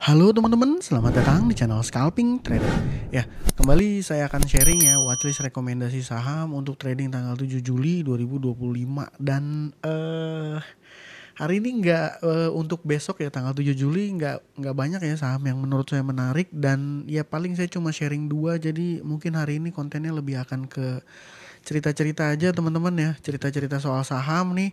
Halo teman-teman, selamat datang di channel Scalping Trader. Ya, kembali saya akan sharing ya watchlist rekomendasi saham untuk trading tanggal 7 Juli 2025 dan hari ini untuk besok ya tanggal 7 Juli nggak banyak ya saham yang menurut saya menarik dan ya paling saya cuma sharing dua, jadi mungkin hari ini kontennya lebih akan ke cerita-cerita aja teman-teman ya, cerita-cerita soal saham nih.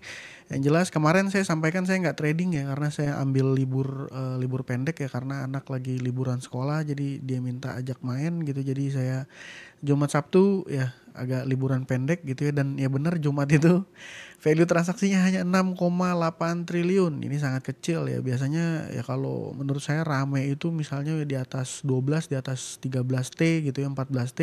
Yang jelas kemarin saya sampaikan saya nggak trading ya karena saya ambil libur pendek ya karena anak lagi liburan sekolah, jadi dia minta ajak main gitu, jadi saya Jumat Sabtu ya agak liburan pendek gitu ya. Dan ya benar Jumat itu value transaksinya hanya 6,8 triliun. Ini sangat kecil ya. Biasanya ya kalau menurut saya rame itu misalnya di atas 12, di atas 13T gitu ya, 14T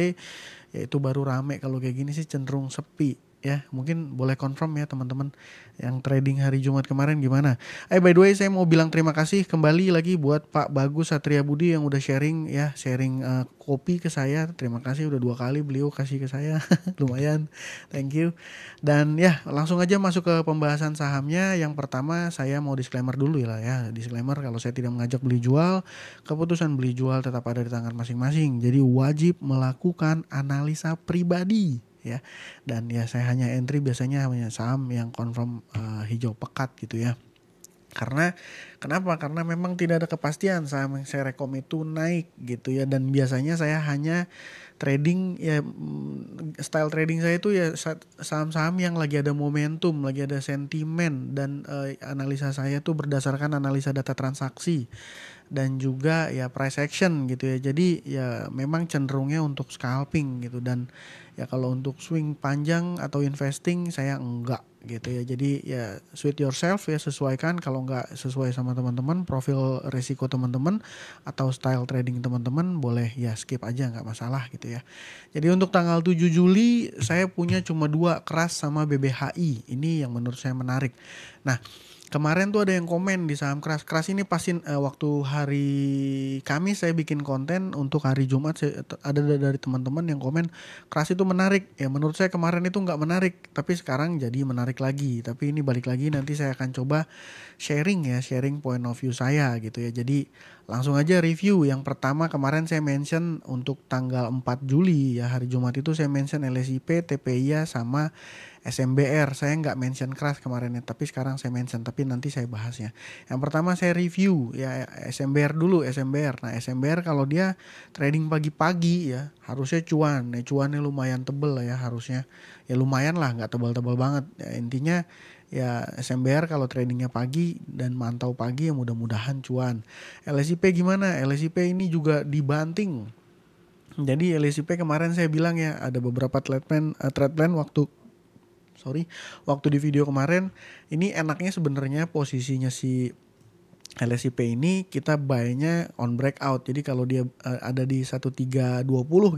ya itu baru rame. Kalau kayak gini sih cenderung sepi ya. Mungkin boleh confirm ya teman-teman yang trading hari Jumat kemarin gimana. By the way saya mau bilang terima kasih kembali lagi buat Pak Bagus Satria Budi yang udah sharing ya, sharing kopi ke saya. Terima kasih udah 2 kali beliau kasih ke saya. Lumayan, thank you. Dan ya langsung aja masuk ke pembahasan sahamnya. Yang pertama saya mau disclaimer dulu ya, disclaimer kalau saya tidak mengajak beli jual. Keputusan beli jual tetap ada di tangan masing-masing, jadi wajib melakukan analisa pribadi ya. Dan ya saya hanya entry biasanya hanya saham yang confirm hijau pekat gitu ya. Kenapa? Karena memang tidak ada kepastian saham yang saya rekom itu naik gitu ya. Dan biasanya saya hanya trading ya, style trading saya itu ya saham-saham yang lagi ada momentum, lagi ada sentimen. Dan analisa saya tuh berdasarkan analisa data transaksi dan juga ya price action gitu ya. Jadi ya memang cenderungnya untuk scalping gitu. Dan ya kalau untuk swing panjang atau investing saya enggak gitu ya. Jadi ya suit yourself ya, sesuaikan. Kalau enggak sesuai sama teman-teman, profil risiko teman-teman atau style trading teman-teman, boleh ya skip aja, nggak masalah gitu ya. Jadi untuk tanggal 7 Juli saya punya cuma dua, keras sama BBHI. Ini yang menurut saya menarik. Nah, kemarin tuh ada yang komen di saham keras. Keras ini pasti waktu hari Kamis saya bikin konten, untuk hari Jumat ada dari teman-teman yang komen keras itu menarik. Ya menurut saya kemarin itu nggak menarik, tapi sekarang jadi menarik lagi. Tapi ini balik lagi, nanti saya akan coba sharing ya, sharing point of view saya gitu ya. Jadi langsung aja review. Yang pertama kemarin saya mention untuk tanggal 4 Juli ya, hari Jumat itu saya mention LSIP, TPIA sama SMBR. Saya nggak mention keras kemarin ya, tapi sekarang saya mention, tapi nanti saya bahasnya. Yang pertama saya review ya SMBR dulu, SMBR. Nah SMBR kalau dia trading pagi-pagi ya harusnya cuan. Nah cuannya lumayan tebel lah ya harusnya. Ya lumayan lah, nggak tebal-tebal banget. Ya, intinya ya SMBR kalau tradingnya pagi dan mantau pagi ya mudah-mudahan cuan. LSIP gimana? LSIP ini juga dibanting. Jadi LSIP kemarin saya bilang ya ada beberapa trade plan waktu di video kemarin. Ini enaknya sebenarnya posisinya si LSIP ini kita buy-nya on breakout. Jadi kalau dia ada di 1320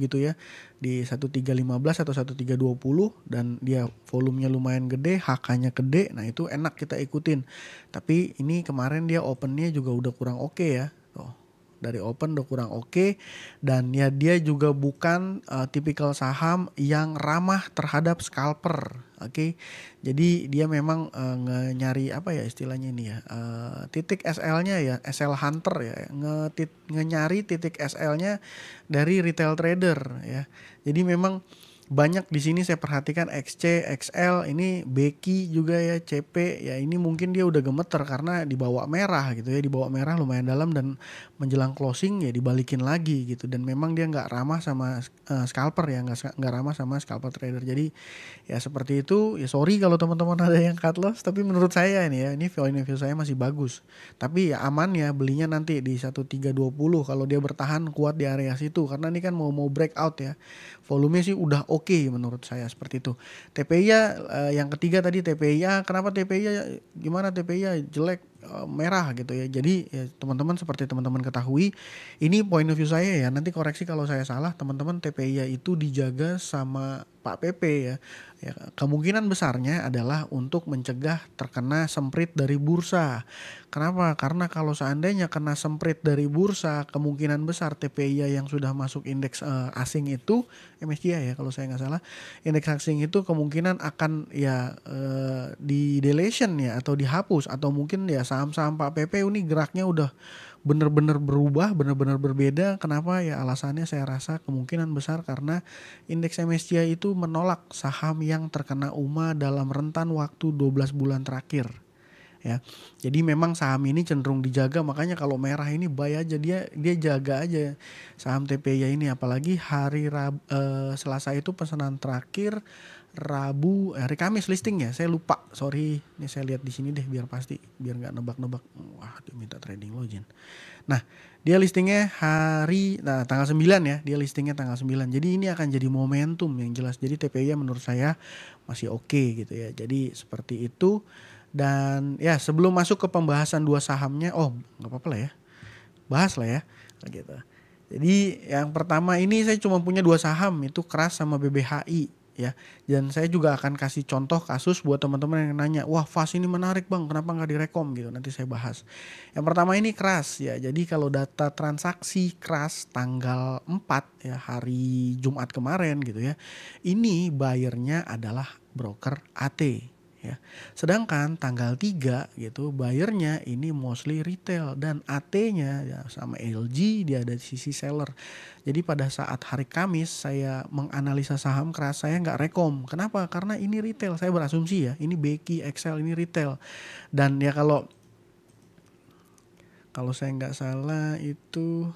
gitu ya, di 1315 atau 1320 dan dia volumenya lumayan gede, HK-nya gede, nah itu enak kita ikutin. Tapi ini kemarin dia opennya juga udah kurang oke ya. Tuh, dari open udah kurang oke. Dan ya dia juga bukan tipikal saham yang ramah terhadap scalper. Oke. Jadi dia memang nyari apa ya istilahnya ini ya, titik SL-nya ya, SL hunter ya, nyari titik SL-nya dari retail trader ya. Jadi memang banyak di sini saya perhatikan XC, XL, ini Becky juga ya, CP ya, ini mungkin dia udah gemeter karena dibawa merah gitu ya, dibawa merah lumayan dalam dan menjelang closing ya dibalikin lagi gitu. Dan memang dia nggak ramah sama scalper ya, nggak ramah sama scalper trader. Jadi ya seperti itu ya, sorry kalau teman-teman ada yang cut loss, tapi menurut saya ini ya, ini value saya masih bagus. Tapi ya aman ya belinya nanti di 1320 kalau dia bertahan kuat di area situ, karena ini kan mau breakout ya. Volume sih udah oke menurut saya seperti itu. TPIA yang ketiga tadi, TPIA kenapa TPIA gimana, TPIA jelek merah gitu ya. Jadi ya teman-teman, seperti teman-teman ketahui, ini point of view saya ya, nanti koreksi kalau saya salah teman-teman. TPIA itu dijaga sama Pak PP ya. Ya, kemungkinan besarnya adalah untuk mencegah terkena semprit dari bursa. Kenapa? Karena kalau seandainya kena semprit dari bursa, kemungkinan besar TPIA yang sudah masuk indeks asing itu, MSCI ya kalau saya nggak salah, indeks asing itu kemungkinan akan ya di deletion ya, atau dihapus, atau mungkin ya saham-saham Pak PP ini geraknya udah benar-benar berubah, benar-benar berbeda. Kenapa? Ya alasannya saya rasa kemungkinan besar karena indeks MSCI itu menolak saham yang terkena UMA dalam rentan waktu 12 bulan terakhir. Ya, jadi memang saham ini cenderung dijaga, makanya kalau merah ini buy aja, dia jaga aja saham TPY ini, apalagi Selasa itu pesanan terakhir, hari Kamis listing ya, saya lupa, sorry, ini saya lihat di sini deh biar pasti, biar nggak nebak-nebak. Wah, dia minta trading login. Nah, dia listingnya tanggal 9 ya, dia listingnya tanggal 9. Jadi ini akan jadi momentum yang jelas. Jadi TPY menurut saya masih oke gitu ya. Jadi seperti itu. Dan ya sebelum masuk ke pembahasan dua sahamnya, nggak apa-apa lah ya, bahas lah ya, gitu. Jadi yang pertama ini saya cuma punya dua saham, itu KRAS sama BBHI ya. Dan saya juga akan kasih contoh kasus buat teman-teman yang nanya, wah FAS ini menarik bang, kenapa nggak direkom gitu, nanti saya bahas. Yang pertama ini KRAS ya, jadi kalau data transaksi KRAS tanggal 4 ya, hari Jumat kemarin gitu ya, ini buyernya adalah broker AT. Ya. Sedangkan tanggal 3 gitu buyernya ini mostly retail dan AT-nya ya sama LG dia ada di sisi seller. Jadi pada saat hari Kamis saya menganalisa saham KRAS, saya nggak rekom. Kenapa? Karena ini retail. Saya berasumsi ya, ini Becky, Excel, ini retail. Dan ya kalau saya nggak salah itu,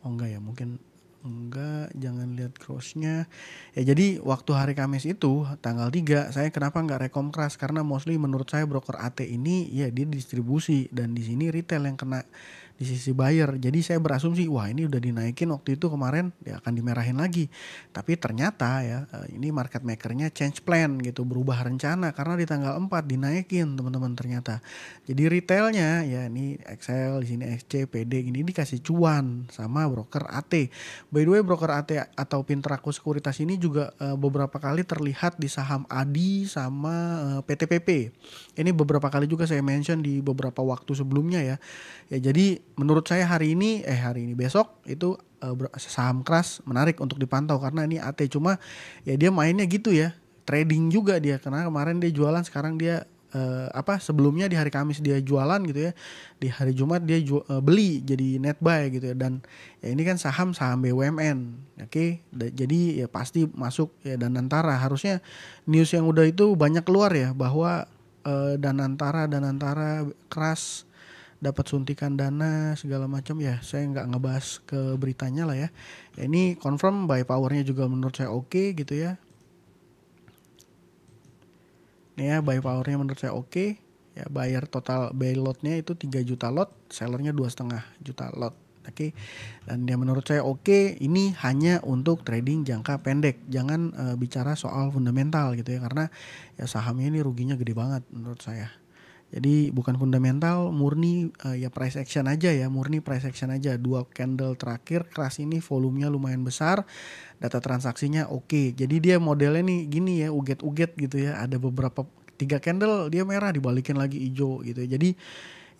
enggak ya, mungkin enggak, jangan lihat crossnya ya. Jadi waktu hari Kamis itu tanggal 3 saya kenapa nggak rekom KRAS, karena mostly menurut saya broker AT ini ya dia distribusi dan di sini retail yang kena di sisi buyer. Jadi saya berasumsi wah ini udah dinaikin waktu itu kemarin, ya akan dimerahin lagi. Tapi ternyata ya ini market makernya change plan gitu, berubah rencana karena di tanggal 4 dinaikin teman-teman ternyata. Jadi retailnya ya ini Excel, di sini XC, PD ini dikasih cuan sama broker AT. By the way, broker AT atau Pintraco Sekuritas ini juga beberapa kali terlihat di saham ADI sama PTPP. Ini beberapa kali juga saya mention di beberapa waktu sebelumnya ya. Ya jadi menurut saya besok itu saham KRAS menarik untuk dipantau karena ini AT, cuma ya dia mainnya gitu ya. Trading juga dia, karena kemarin dia jualan, sekarang dia sebelumnya di hari Kamis dia jualan gitu ya, di hari Jumat dia beli jadi net buy gitu ya. Dan ya ini kan saham BUMN, oke. Jadi ya pasti masuk ya Danantara. Harusnya news yang udah itu banyak keluar ya, bahwa Danantara KRAS dapat suntikan dana segala macam ya. Saya nggak ngebahas ke beritanya lah ya. Ya ini confirm buy powernya juga menurut saya oke gitu ya. Nih ya, buy powernya menurut saya oke. Ya, buyer total buy lotnya itu 3 juta lot, sellernya 2,5 juta lot. Oke. Dan yang menurut saya oke, ini hanya untuk trading jangka pendek. Jangan bicara soal fundamental gitu ya, karena ya sahamnya ini ruginya gede banget menurut saya. Jadi bukan fundamental, murni ya price action aja ya, murni price action aja. 2 candle terakhir KRAS ini volumenya lumayan besar, data transaksinya oke. Jadi dia modelnya nih gini ya, uget-uget gitu ya. Ada beberapa 3 candle dia merah dibalikin lagi hijau gitu ya. Jadi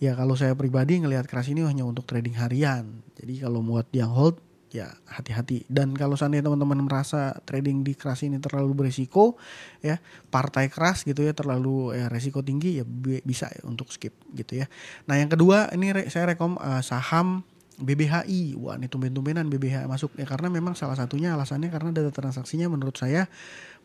ya kalau saya pribadi ngelihat KRAS ini hanya untuk trading harian. Jadi kalau buat yang hold ya hati-hati. Dan kalau seandainya teman-teman merasa trading di KRAS ini terlalu beresiko ya, partai KRAS gitu ya, terlalu resiko tinggi ya, bisa ya untuk skip gitu ya. Nah yang kedua ini saya rekom saham BBHI. Wah ini tumben-tumbenan BBHI masuk ya, karena memang salah satunya alasannya karena data transaksinya menurut saya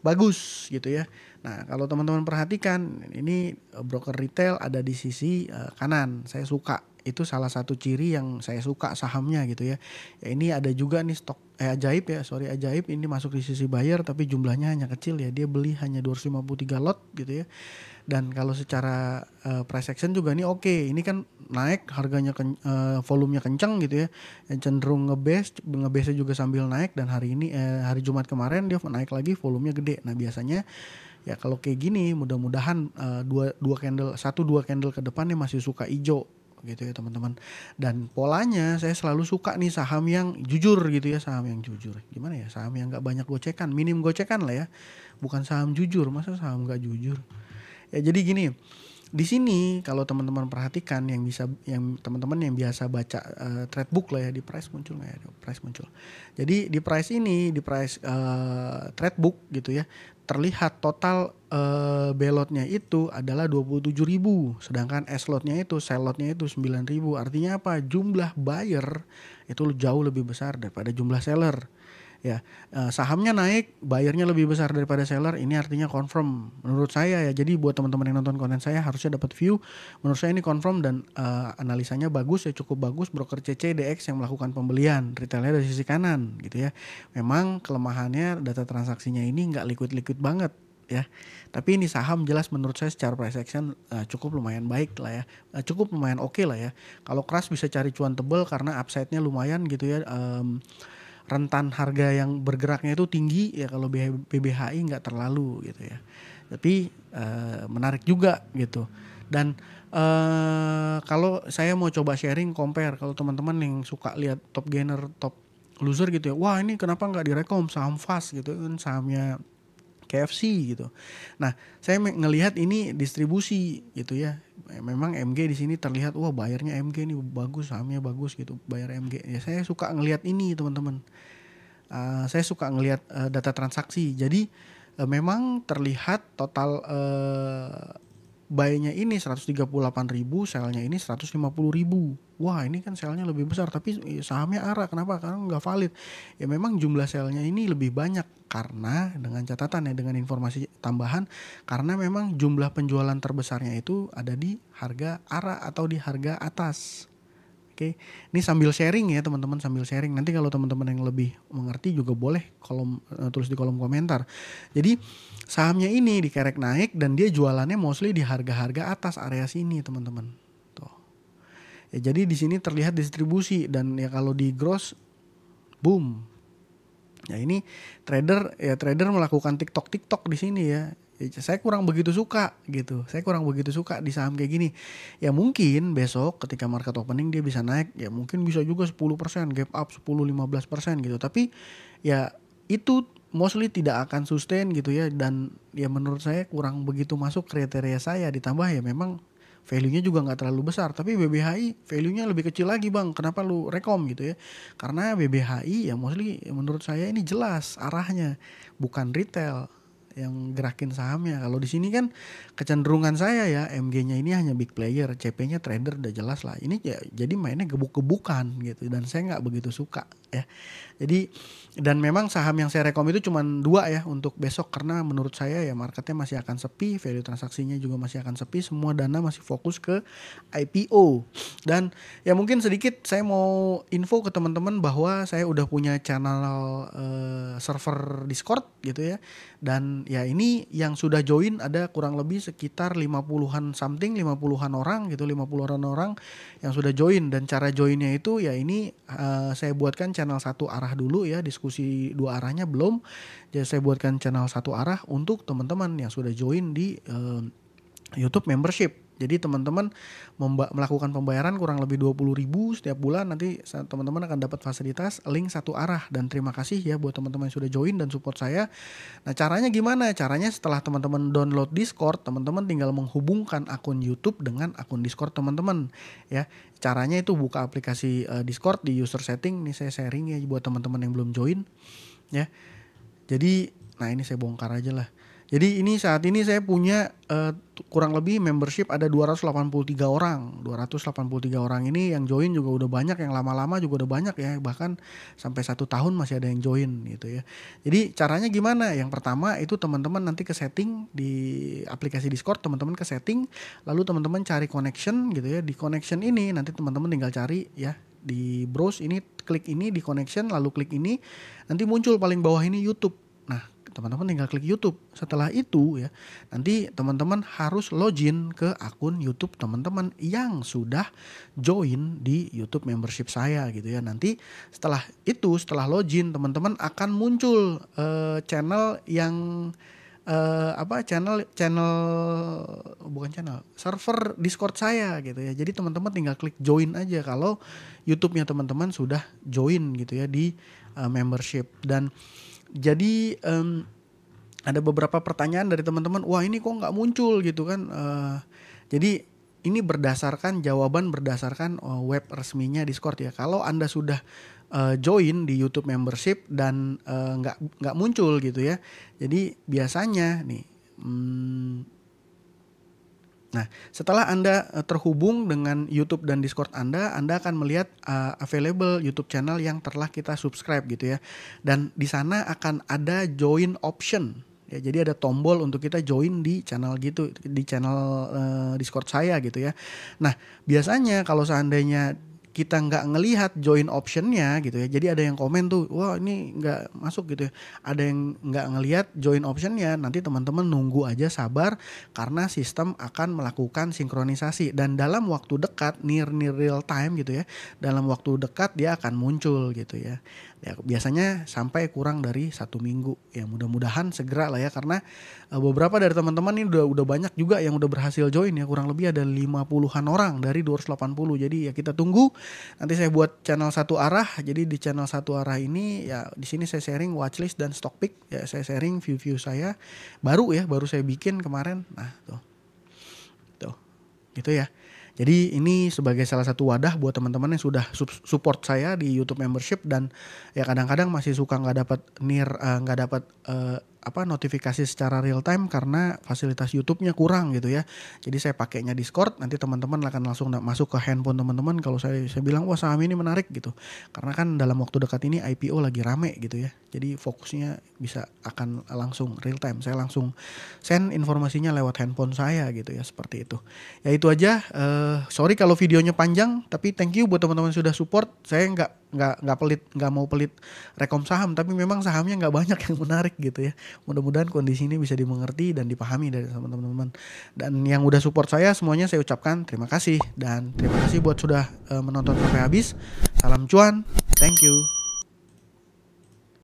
bagus gitu ya. Nah kalau teman-teman perhatikan ini broker retail ada di sisi kanan, saya suka. Itu salah satu ciri yang saya suka sahamnya gitu ya. Ya ini ada juga nih stok Ajaib ini masuk di sisi buyer tapi jumlahnya hanya kecil ya. Dia beli hanya 253 lot gitu ya. Dan kalau secara price action juga nih oke. Ini kan naik harganya volumenya kencang gitu ya. Yang cenderung ngebase juga sambil naik, dan hari ini hari Jumat kemarin dia naik lagi, volumenya gede. Nah, biasanya ya kalau kayak gini mudah-mudahan 2 candle ke depannya masih suka hijau gitu ya teman-teman. Dan polanya saya selalu suka nih saham yang jujur gitu ya, saham yang jujur. Gimana ya? Saham yang nggak banyak gocekan, minim gocekan lah ya. Bukan saham jujur, masa saham nggak jujur? Ya jadi gini, di sini kalau teman-teman perhatikan yang teman-teman yang biasa baca trade book lah ya, di price muncul nggak ya? Price muncul. Jadi di price trade book gitu ya. terlihat total belotnya itu adalah 27.000, sedangkan S-lotnya itu, sell lotnya itu 9.000. Artinya apa? Jumlah buyer itu jauh lebih besar daripada jumlah seller. Ya, sahamnya naik, buyernya lebih besar daripada seller, ini artinya confirm menurut saya ya. Jadi buat teman-teman yang nonton konten saya harusnya dapat view. Menurut saya ini confirm dan analisanya bagus ya, cukup bagus. Broker CCDX yang melakukan pembelian, retailnya dari sisi kanan gitu ya. Memang kelemahannya data transaksinya ini nggak liquid banget ya. Tapi ini saham jelas menurut saya secara price action cukup lumayan baik lah ya, cukup lumayan oke lah ya. Kalau keras bisa cari cuan tebel karena upside-nya lumayan gitu ya. Rentan harga yang bergeraknya itu tinggi ya, kalau BBHI nggak terlalu gitu ya. Tapi menarik juga gitu. Dan kalau saya mau coba sharing compare, kalau teman-teman yang suka lihat top gainer, top loser gitu ya, wah ini kenapa nggak direkom saham fast gitu kan, sahamnya KFC gitu. Nah, saya ngelihat ini distribusi gitu ya. Memang MG di sini terlihat, wah bayarnya MG nih bagus, sahamnya bagus gitu, bayar MG. Ya saya suka ngelihat ini teman-teman. Saya suka ngelihat data transaksi. Jadi memang terlihat total buy-nya ini 138.000, sell-nya ini 150.000. Wah ini kan sell-nya lebih besar, tapi sahamnya ARA. Kenapa? Karena nggak valid. Ya memang jumlah sell-nya ini lebih banyak, karena dengan catatan ya, dengan informasi tambahan, karena memang jumlah penjualan terbesarnya itu ada di harga ARA atau di harga atas. Oke, ini sambil sharing ya teman-teman, sambil sharing. Nanti kalau teman-teman yang lebih mengerti juga boleh tulis di kolom komentar. Jadi sahamnya ini dikerek naik dan dia jualannya mostly di harga-harga atas area sini teman-teman. Tuh. Ya jadi di sini terlihat distribusi dan ya kalau di gross, boom. Ya ini trader melakukan TikTok di sini ya. Saya kurang begitu suka gitu. Saya kurang begitu suka di saham kayak gini. Ya mungkin besok ketika market opening dia bisa naik, ya mungkin bisa juga 10%, gap up 10-15% gitu. Tapi ya itu mostly tidak akan sustain gitu ya, dan ya menurut saya kurang begitu masuk kriteria saya. Ditambah ya memang value-nya juga nggak terlalu besar, tapi BBHI value-nya lebih kecil lagi bang. Kenapa lu rekom gitu ya? Karena BBHI ya mostly menurut saya ini jelas arahnya, bukan retail yang gerakin sahamnya. Kalau di sini kan kecenderungan saya ya, MG-nya ini hanya big player, CP-nya trader, udah jelas lah. Ini ya jadi mainnya gebuk-gebukan gitu, dan saya nggak begitu suka ya. Jadi dan memang saham yang saya rekom itu cuma 2 ya untuk besok, karena menurut saya ya marketnya masih akan sepi, value transaksinya juga masih akan sepi, semua dana masih fokus ke IPO. Dan ya mungkin sedikit saya mau info ke teman-teman bahwa saya udah punya channel server Discord gitu ya. Dan ya ini yang sudah join ada kurang lebih sekitar 50-an something, 50-an orang gitu, 50-an orang yang sudah join. Dan cara joinnya itu ya ini saya buatkan channel satu arah dulu ya, diskusi 2 arahnya belum. Jadi saya buatkan channel satu arah untuk teman-teman yang sudah join di YouTube membership. Jadi teman-teman melakukan pembayaran kurang lebih 20.000 setiap bulan, nanti teman-teman akan dapat fasilitas link satu arah. Dan terima kasih ya buat teman-teman yang sudah join dan support saya. Nah caranya gimana? Caranya setelah teman-teman download Discord, teman-teman tinggal menghubungkan akun YouTube dengan akun Discord teman-teman ya. Caranya itu buka aplikasi Discord di user setting. Ini saya sharing ya buat teman-teman yang belum join ya. Jadi nah ini saya bongkar aja lah. Jadi ini saat ini saya punya kurang lebih membership ada 283 orang. 283 orang ini yang join juga udah banyak, yang lama-lama juga udah banyak ya. Bahkan sampai 1 tahun masih ada yang join gitu ya. Jadi caranya gimana? Yang pertama itu teman-teman nanti ke setting di aplikasi Discord, teman-teman ke setting, lalu teman-teman cari connection gitu ya. Di connection ini nanti teman-teman tinggal cari ya. Di browse ini, klik ini di connection, lalu klik ini, nanti muncul paling bawah ini YouTube. Nah teman-teman tinggal klik YouTube. Setelah itu ya, nanti teman-teman harus login ke akun YouTube teman-teman yang sudah join di YouTube membership saya gitu ya. Nanti setelah itu, setelah login, teman-teman akan muncul channel yang server Discord saya gitu ya. Jadi teman-teman tinggal klik join aja kalau YouTube-nya teman-teman sudah join gitu ya di membership. Dan jadi ada beberapa pertanyaan dari teman-teman, wah ini kok nggak muncul gitu kan. Jadi ini jawaban berdasarkan web resminya Discord ya. Kalau Anda sudah join di YouTube membership dan nggak muncul gitu ya. Jadi biasanya nih, nah setelah Anda terhubung dengan YouTube dan Discord Anda akan melihat available YouTube channel yang telah kita subscribe gitu ya. Dan di sana akan ada join option. Ya, jadi ada tombol untuk kita join di channel gitu, di channel Discord saya gitu ya. Nah biasanya kalau seandainya kita nggak ngelihat join optionnya gitu ya, jadi ada yang komen tuh, wah ini nggak masuk gitu ya, ada yang nggak ngelihat join optionnya, nanti teman-teman nunggu aja, sabar, karena sistem akan melakukan sinkronisasi dan dalam waktu dekat, near real time gitu ya, dalam waktu dekat dia akan muncul gitu ya. Ya biasanya sampai kurang dari 1 minggu ya, mudah-mudahan segera lah ya, karena beberapa dari teman-teman ini udah banyak juga yang udah berhasil join ya, kurang lebih ada 50-an orang dari 280. Jadi ya kita tunggu, nanti saya buat channel satu arah. Jadi di channel satu arah ini ya, di sini saya sharing watchlist dan stock pick ya, saya sharing view saya baru saya bikin kemarin. Nah tuh gitu ya. Jadi ini sebagai salah satu wadah buat teman-teman yang sudah support saya di YouTube membership dan ya kadang-kadang masih suka nggak dapat notifikasi secara real time karena fasilitas YouTube-nya kurang gitu ya. Jadi saya pakainya Discord, nanti teman-teman akan langsung masuk ke handphone teman-teman kalau saya bilang wah saham ini menarik gitu. Karena kan dalam waktu dekat ini IPO lagi rame gitu ya. Jadi fokusnya bisa akan langsung real time. Saya langsung send informasinya lewat handphone saya gitu ya, seperti itu. Ya itu aja. Sorry kalau videonya panjang, tapi thank you buat teman-teman sudah support. Saya nggak mau pelit rekom saham, tapi memang sahamnya nggak banyak yang menarik gitu ya. Mudah-mudahan kondisi ini bisa dimengerti dan dipahami dari teman-teman. Dan yang udah support saya semuanya saya ucapkan terima kasih, dan terima kasih buat sudah menonton sampai habis. Salam cuan, thank you.